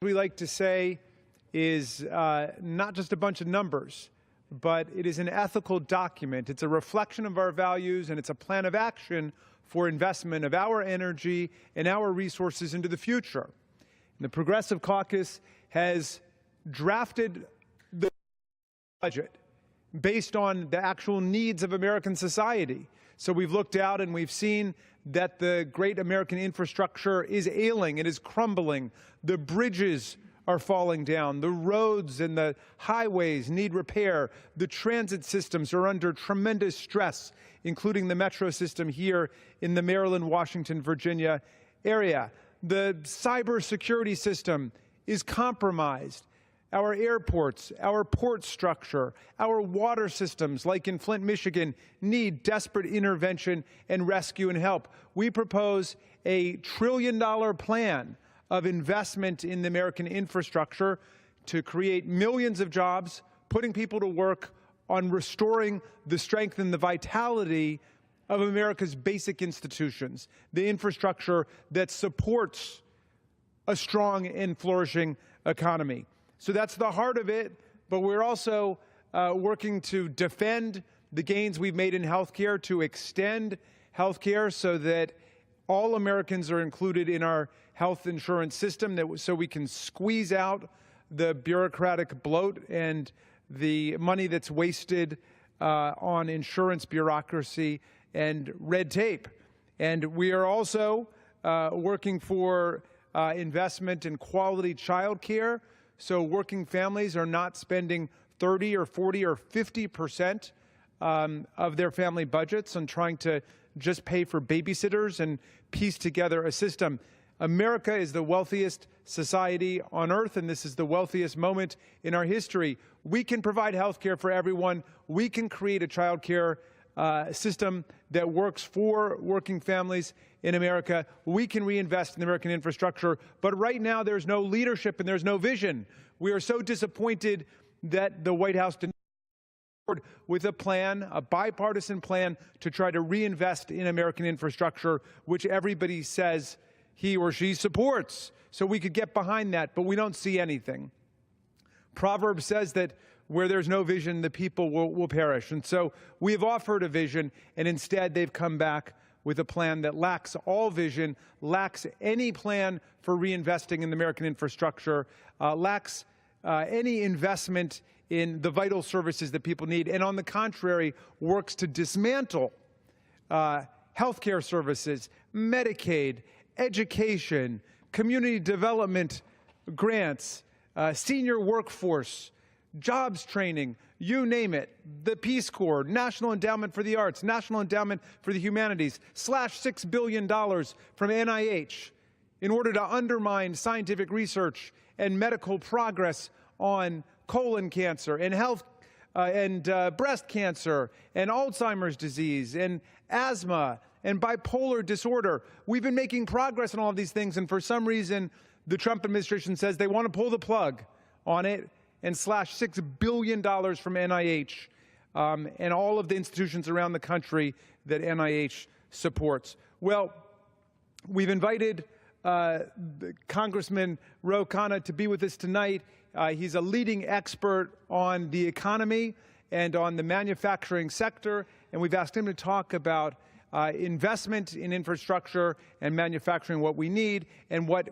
We like to say is not just a bunch of numbers, but it is an ethical document. It's a reflection of our values, and it's a plan of action for investment of our energy and our resources into the future. And the Progressive Caucus has drafted the budget based on the actual needs of American society. So we've looked out and we've seen that the great American infrastructure is ailing, it is crumbling. The bridges are falling down. The roads and the highways need repair. The transit systems are under tremendous stress, including the metro system here in the Maryland, Washington, Virginia area. The cybersecurity system is compromised. Our airports, our port structure, our water systems, like in Flint, Michigan, need desperate intervention and rescue and help. We propose a $1 trillion plan of investment in the American infrastructure to create millions of jobs, putting people to work on restoring the strength and the vitality of America's basic institutions, the infrastructure that supports a strong and flourishing economy. So that's the heart of it, but we're also working to defend the gains we've made in healthcare, to extend healthcare so that all Americans are included in our health insurance system, so we can squeeze out the bureaucratic bloat and the money that's wasted on insurance bureaucracy and red tape. And we are also working for investment in quality child care, so working families are not spending 30 or 40 or 50% of their family budgets on trying to just pay for babysitters and piece together a system. America is the wealthiest society on earth, and this is the wealthiest moment in our history. We can provide health care for everyone. We can create a child care system that works for working families in America. We can reinvest in the American infrastructure, but right now there's no leadership and there's no vision. We are so disappointed that the White House did not move forward with a plan, a bipartisan plan, to try to reinvest in American infrastructure, which everybody says he or she supports. So we could get behind that, but we don't see anything. Proverbs says that where there's no vision, the people will perish. And so we have offered a vision, and instead they've come back with a plan that lacks all vision, lacks any plan for reinvesting in the American infrastructure, lacks any investment in the vital services that people need, and on the contrary, works to dismantle healthcare services, Medicaid, education, community development grants, senior workforce, jobs training, you name it, the Peace Corps, National Endowment for the Arts, National Endowment for the Humanities, slash $6 billion from NIH in order to undermine scientific research and medical progress on colon cancer and health and breast cancer and Alzheimer's disease and asthma and bipolar disorder. We've been making progress on all of these things, and for some reason, the Trump administration says they want to pull the plug on it and slash $6 billion from NIH and all of the institutions around the country that NIH supports. Well, we've invited Congressman Ro Khanna to be with us tonight. He's a leading expert on the economy and on the manufacturing sector, and we've asked him to talk about investment in infrastructure and manufacturing, what we need and what